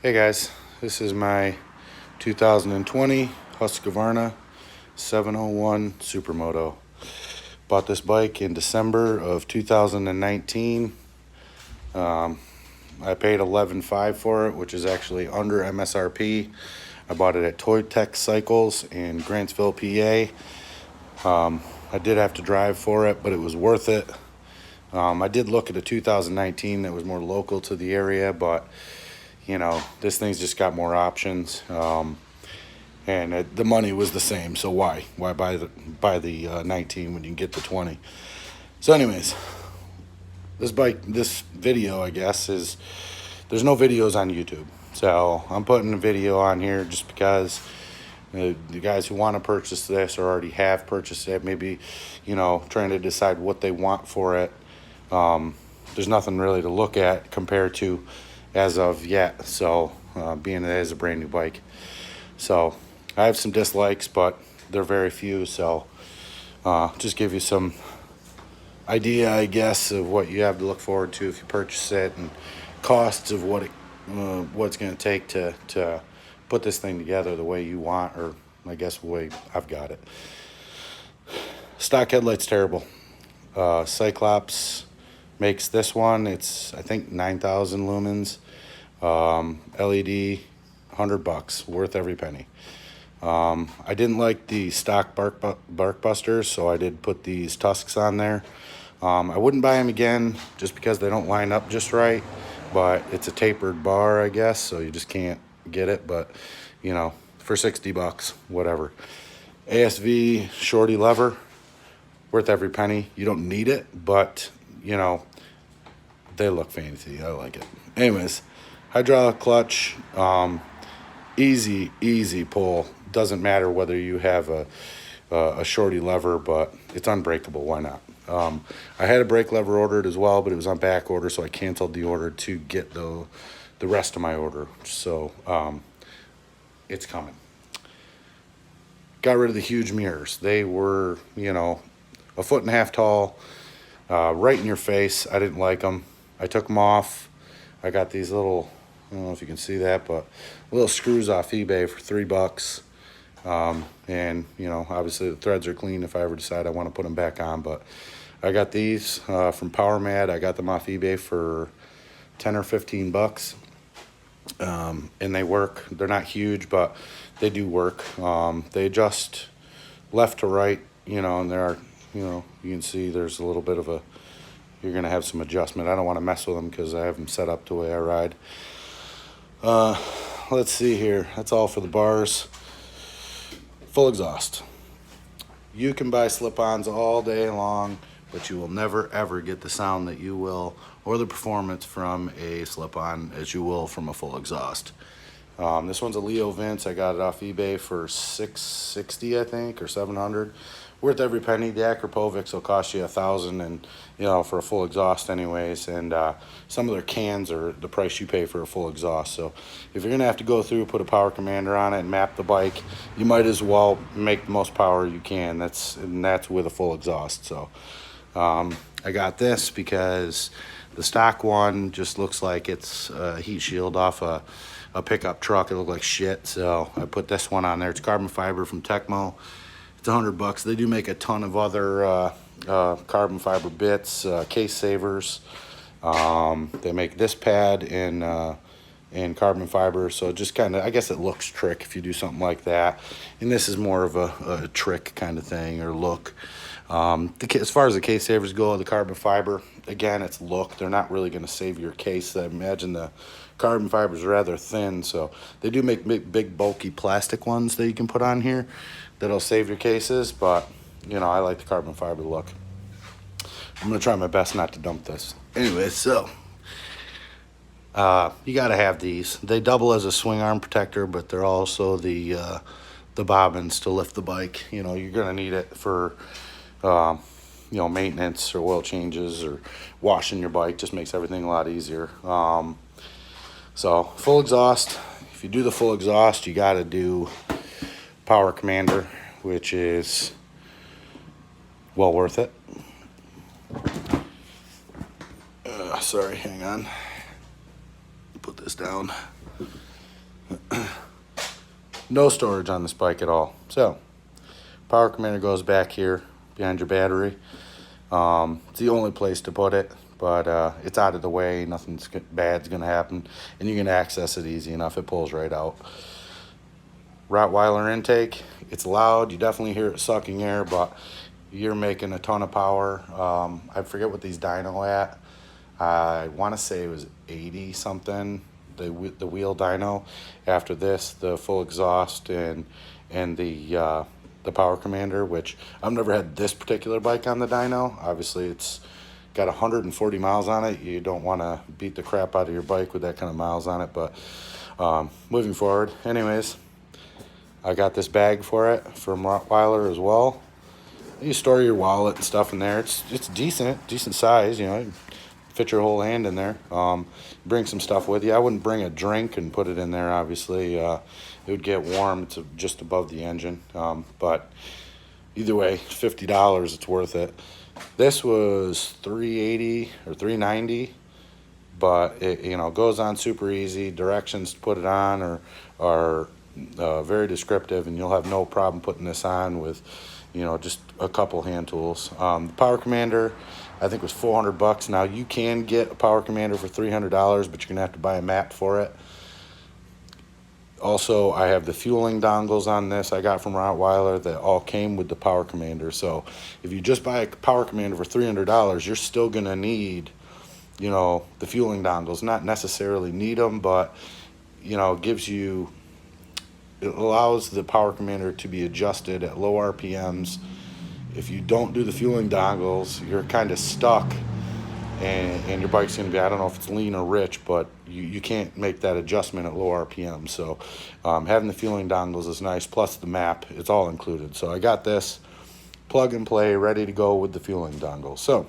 Hey guys, this is my 2020 Husqvarna 701 Supermoto. Bought this bike in December of 2019. I paid $11,500 for it, which is actually under MSRP. I bought it at Toy Tech Cycles in Grantsville, PA. I did have to drive for it, but it was worth it. I did look at a 2019 that was more local to the area, but you know, this thing's just got more options, and the money was the same. So why buy the 19 when you can get the 20? So, anyways, this video, I guess, is there's no videos on YouTube, so I'm putting a video on here just because the guys who want to purchase this or already have purchased it, maybe, you know, trying to decide what they want for it. There's nothing really to look at compared to as of yet, so being it is a brand new bike. So I have some dislikes, but they're very few, so just give you some idea, I guess, of what you have to look forward to if you purchase it, and costs of what it's going to take to put this thing together the way you want, or I guess the way I've got it. Stock headlight's terrible. Cyclops makes this one. It's, I think, 9,000 lumens. LED, $100, worth every penny. I didn't like the stock bark busters, so I did put these tusks on there. I wouldn't buy them again just because they don't line up just right, but it's a tapered bar, I guess, so you just can't get it. But you know, for $60, whatever. ASV shorty lever, worth every penny. You don't need it, but you know, they look fancy. I like it. Anyways, hydraulic clutch, easy pull. Doesn't matter whether you have a shorty lever, but it's unbreakable. Why not? I had a brake lever ordered as well, but it was on back order, so I canceled the order to get the rest of my order. So it's coming. Got rid of the huge mirrors. They were, you know, 1.5 feet tall, right in your face. I didn't like them. I took them off. I got these little, I don't know if you can see that, but little screws off eBay for $3. And you know, obviously the threads are clean if I ever decide I want to put them back on. But I got these from Power Mad. I got them off eBay for $10 or $15. And they work. They're not huge, but they do work. They adjust left to right, you know, and there are, you know, you can see there's a little bit of a, you're going to have some adjustment. I don't want to mess with them because I have them set up the way I ride. Let's see here. That's all for the bars. Full exhaust. You can buy slip-ons all day long, but you will never ever get the sound that you will, or the performance from a slip-on as you will from a full exhaust. This one's a Leo Vince. I got it off eBay for $660, I think, or $700. Worth every penny. The Akrapovics will cost you $1,000, and you know, for a full exhaust, anyways. And some of their cans are the price you pay for a full exhaust. So if you're gonna have to go through, put a power commander on it, and map the bike, you might as well make the most power you can. That's with a full exhaust. So I got this because the stock one just looks like it's a heat shield off a pickup truck. It looked like shit, so I put this one on there. It's carbon fiber from Tecmo. It's $100. They do make a ton of other carbon fiber bits, case savers. They make this pad in carbon fiber, so it just kind of, I guess it looks trick if you do something like that. And this is more of a trick kind of thing, or look. As far as the case savers go, the carbon fiber, again, it's look. They're not really going to save your case. I imagine the carbon fiber is rather thin, so they do make big bulky plastic ones that you can put on here that'll save your cases, but you know, I like the carbon fiber look. I'm gonna try my best not to dump this. Anyway, so you gotta have these. They double as a swing arm protector, but they're also the bobbins to lift the bike. You know, you're gonna need it for you know, maintenance or oil changes or washing your bike. Just makes everything a lot easier. So full exhaust. If you do the full exhaust, you gotta do power commander, which is well worth it. Sorry, hang on. Put this down. No storage on this bike at all. So power commander goes back here behind your battery. It's the only place to put it, but it's out of the way. Nothing bad's gonna happen, and you can access it easy enough. It pulls right out. Rottweiler intake, it's loud. You definitely hear it sucking air, but you're making a ton of power. I forget what these dyno at. I want to say it was 80 something, the wheel dyno. After this, the full exhaust and the power commander, which I've never had this particular bike on the dyno. Obviously, it's got 140 miles on it. You don't want to beat the crap out of your bike with that kind of miles on it, but moving forward. Anyways, I got this bag for it from Rottweiler as well. You store your wallet and stuff in there. It's decent size, you know. You fit your whole hand in there. Bring some stuff with you. I wouldn't bring a drink and put it in there, obviously. It would get warm. It's just above the engine. But either way, $50, it's worth it. This was $380 or $390, but it, you know, goes on super easy. Directions to put it on are very descriptive, and you'll have no problem putting this on with, you know, just a couple hand tools. The power commander, I think, was $400. Now you can get a power commander for $300, but you're gonna have to buy a map for it. Also, I have the fueling dongles on this I got from Rottweiler that all came with the power commander. So if you just buy a power commander for $300, you're still gonna need, you know, the fueling dongles. Not necessarily need them, but, you know, it allows the power commander to be adjusted at low RPMs. If you don't do the fueling dongles, you're kind of stuck, and your bike's going to be, I don't know if it's lean or rich, but you can't make that adjustment at low RPM. So having the fueling dongles is nice, plus the map. It's all included. So I got this plug and play, ready to go with the fueling dongles. So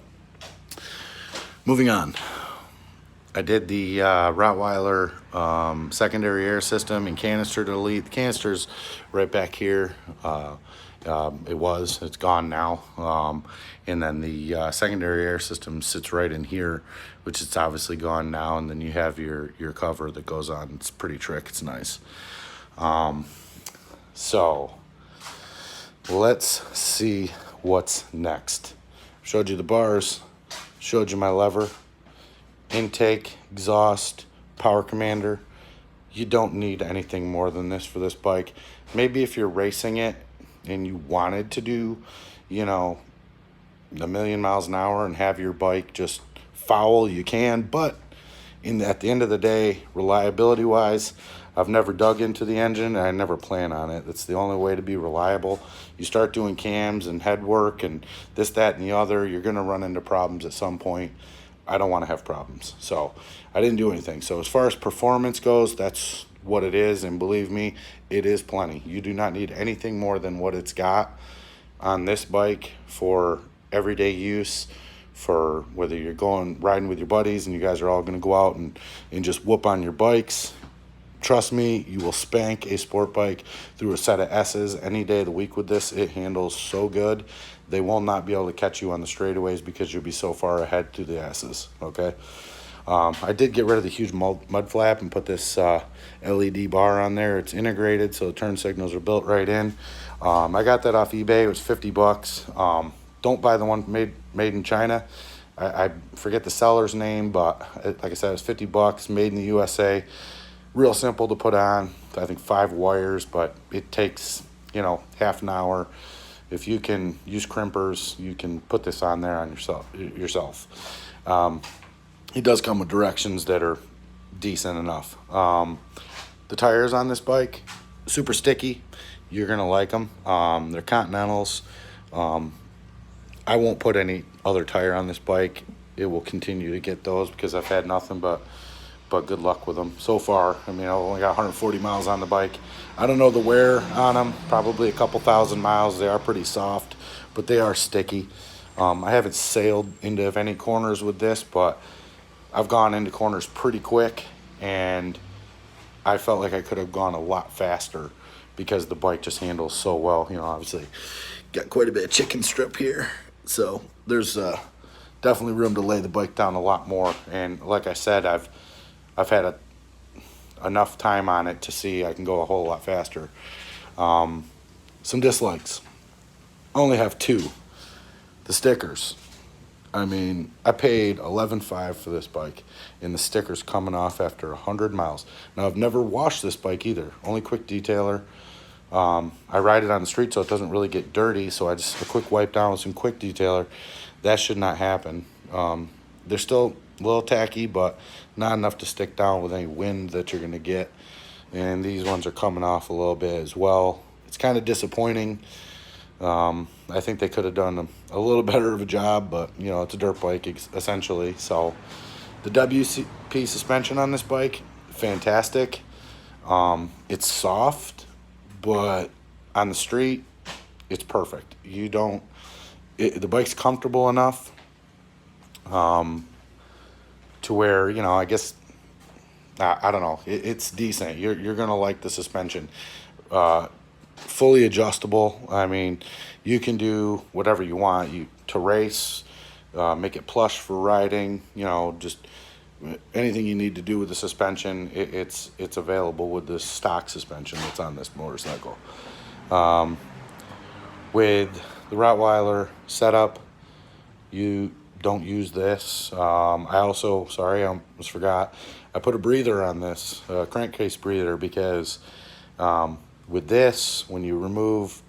moving on. I did the Rottweiler secondary air system and canister to delete. The canister's right back here. It's gone now. And then the secondary air system sits right in here, which it's obviously gone now. And then you have your cover that goes on. It's a pretty trick. It's nice. So let's see what's next. Showed you the bars, showed you my lever, intake, exhaust, power commander. You don't need anything more than this for this bike. Maybe if you're racing it and you wanted to do, you know, a million miles an hour and have your bike just foul, you can. But at the end of the day, reliability wise, I've never dug into the engine, and I never plan on it. It's the only way to be reliable. You start doing cams and head work and this, that, and the other, you're going to run into problems at some point. I don't want to have problems. So I didn't do anything. So as far as performance goes, that's what it is. And believe me, it is plenty. You do not need anything more than what it's got on this bike for everyday use, for whether you're riding with your buddies and you guys are all going to go out and just whoop on your bikes. Trust me, you will spank a sport bike through a set of S's any day of the week with this. It handles so good. They will not be able to catch you on the straightaways because you'll be so far ahead to the S's, okay? I did get rid of the huge mud flap and put this LED bar on there. It's integrated, so the turn signals are built right in. I got that off eBay. It was $50. Don't buy the one made in China. I forget the seller's name, but like I said, it's $50, made in the USA. Real simple to put on. I think 5 wires, but it takes, you know, half an hour. If you can use crimpers, you can put this on there on yourself. It does come with directions that are decent enough. The tires on this bike, super sticky. You're going to like them. They're Continentals. I won't put any other tire on this bike. It will continue to get those because I've had nothing but good luck with them so far. I mean, I've only got 140 miles on the bike. I don't know the wear on them, probably a couple thousand miles. They are pretty soft, but they are sticky. I haven't sailed into any corners with this, but I've gone into corners pretty quick, and I felt like I could have gone a lot faster because the bike just handles so well. You know, obviously got quite a bit of chicken strip here, so there's definitely room to lay the bike down a lot more. And like I said, I've had enough time on it to see I can go a whole lot faster. Some dislikes. I only have two. The stickers. I mean, I paid $11,500 for this bike, and the sticker's coming off after 100 miles. Now, I've never washed this bike either. Only quick detailer. I ride it on the street, so it doesn't really get dirty. So I just a quick wipe down with some quick detailer. That should not happen. They're still a little tacky, but not enough to stick down with any wind that you're going to get. And these ones are coming off a little bit as well. It's kind of disappointing. I think they could have done a little better of a job, but you know, it's a dirt bike essentially. So the WP suspension on this bike, fantastic. It's soft, but on the street, it's perfect. The bike's comfortable enough to where, you know, I guess, I don't know, it's decent. You're gonna like the suspension. Fully adjustable. I mean, you can do whatever you want. To race, make it plush for riding. You know, just anything you need to do with the suspension, it's available with the stock suspension that's on this motorcycle. With the Rottweiler setup, you don't use this. I also, sorry, I almost forgot. I put a breather on this, crankcase breather, because with this, when you remove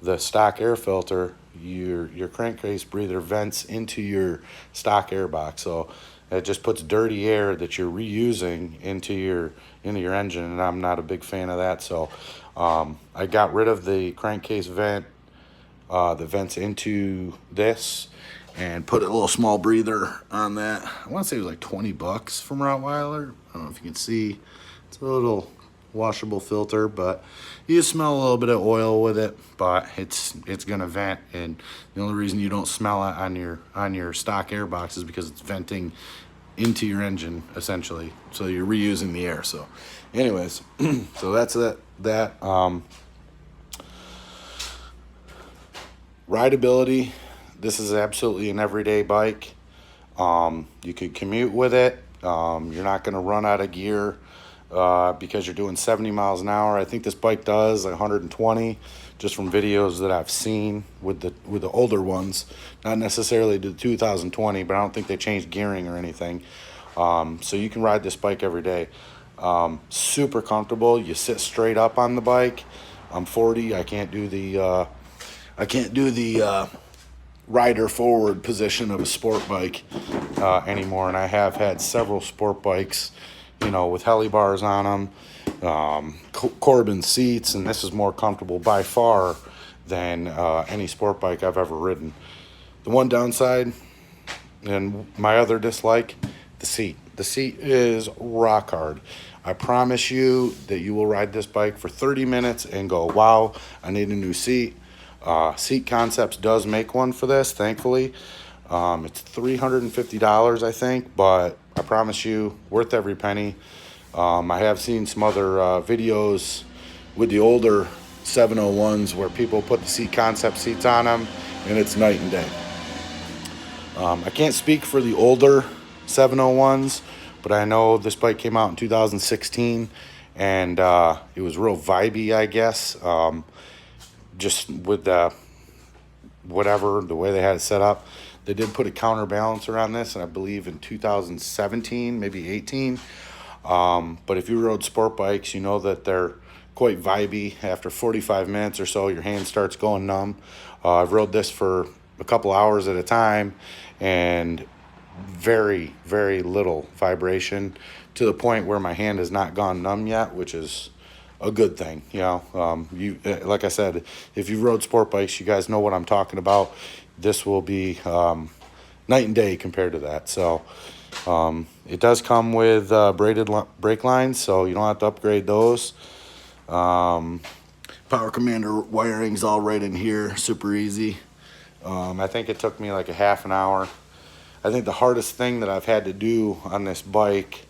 the stock air filter, your crankcase breather vents into your stock air box. So it just puts dirty air that you're reusing into your engine, and I'm not a big fan of that. So I got rid of the crankcase vent, the vents into this, and put a little small breather on that. I want to say it was like $20 from Rottweiler. I don't know if you can see. It's a little washable filter, but you smell a little bit of oil with it, but it's gonna vent. And the only reason you don't smell it on your stock air box is because it's venting into your engine essentially, so you're reusing the air. So anyways, so that's that. Rideability, this is absolutely an everyday bike. You could commute with it. You're not going to run out of gear because you're doing 70 miles an hour. I think this bike does 120, just from videos that I've seen with the older ones. Not necessarily the 2020, but I don't think they changed gearing or anything. So you can ride this bike every day. Super comfortable. You sit straight up on the bike. I'm 40. I can't do the rider forward position of a sport bike anymore, and I have had several sport bikes, you know, with heli bars on them, Corbin seats, and this is more comfortable by far than any sport bike I've ever ridden. The one downside and my other dislike, the seat. The seat is rock hard. I promise you that you will ride this bike for 30 minutes and go, wow, I need a new seat. Seat Concepts does make one for this, thankfully. It's $350, I think, but I promise you, worth every penny. I have seen some other videos with the older 701s where people put the Seat Concept seats on them, and it's night and day. I can't speak for the older 701s, but I know this bike came out in 2016, and it was real vibey, I guess. Just with the way they had it set up. They did put a counterbalancer on this, and I believe in 2017, maybe 18. But if you rode sport bikes, you know that they're quite vibey. After 45 minutes or so, your hand starts going numb. I've rode this for a couple hours at a time, and very, very little vibration, to the point where my hand has not gone numb yet, which is a good thing. You know, like I said, if you rode sport bikes, you guys know what I'm talking about. This will be night and day compared to that. So it does come with braided brake lines, so you don't have to upgrade those. Power Commander wiring's all right in here, super easy. I think it took me like a half an hour. I think the hardest thing that I've had to do on this bike,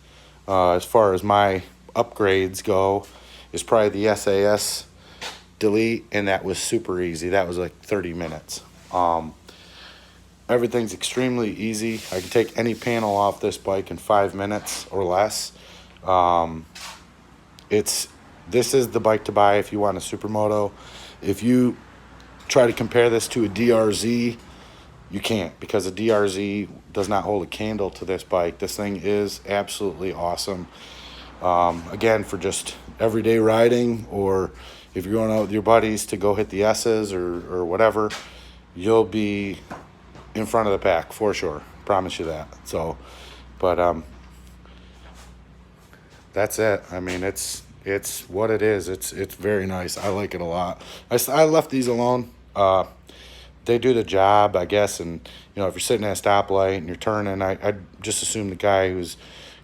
as far as my upgrades go, is probably the SAS delete, and that was super easy. That was like 30 minutes. Everything's extremely easy. I can take any panel off this bike in 5 minutes or less. This is the bike to buy if you want a supermoto. If you try to compare this to a DRZ, you can't, because a DRZ does not hold a candle to this bike. This thing is absolutely awesome. Again, for just everyday riding, or if you're going out with your buddies to go hit the S's or whatever, you'll be in front of the pack for sure. Promise you that. So, but that's it. I mean, it's what it is. It's very nice. I like it a lot. I left these alone. They do the job, I guess. And you know, if you're sitting at a stoplight and you're turning, I just assume the guy who's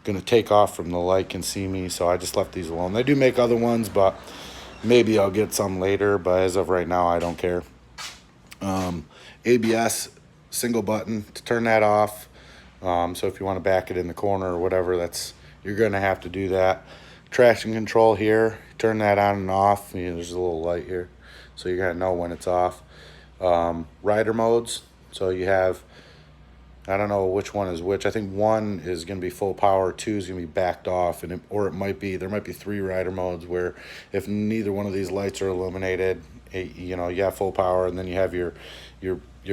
gonna take off from the light can see me, so I just left these alone. They do make other ones, but maybe I'll get some later. But as of right now, I don't care. ABS, single button to turn that off. So if you want to back it in the corner or whatever, you're gonna have to do that. Traction control here, turn that on and off. You know, there's a little light here, so you're gonna know when it's off. Rider modes, so you have, I don't know which one is which. I think one is going to be full power, two is going to be backed off, and there might be 3 rider modes where if neither one of these lights are illuminated, you know, you have full power, and then you have your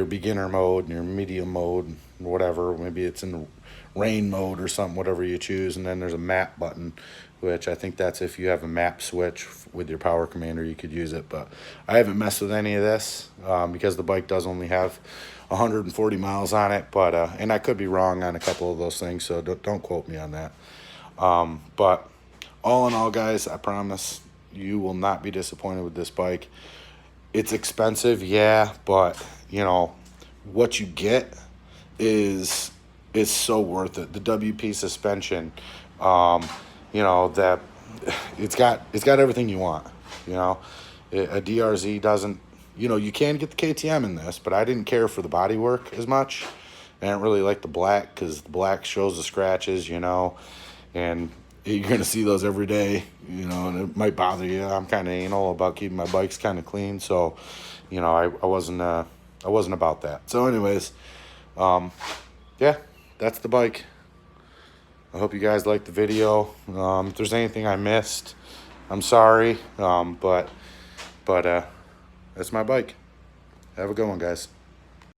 beginner mode and your medium mode, whatever. Maybe it's in rain mode or something, whatever you choose, and then there's a map button, which I think that's if you have a map switch with your power commander, you could use it. But I haven't messed with any of this because the bike does only have 140 miles on it. But and I could be wrong on a couple of those things, so don't quote me on that. But all in all, guys, I promise you will not be disappointed with this bike. It's expensive, yeah, but you know what you get is so worth it. The WP suspension, you know, that it's got everything you want. You know, a DRZ doesn't. You know, you can get the KTM in this, but I didn't care for the body work as much. I didn't really like the black because the black shows the scratches, you know, and you're gonna see those every day, you know, and it might bother you. I'm kind of anal about keeping my bikes kind of clean, so you know, I wasn't about that. So anyways, yeah, that's the bike. I hope you guys liked the video. If there's anything I missed, I'm sorry, but that's my bike. Have a good one, guys.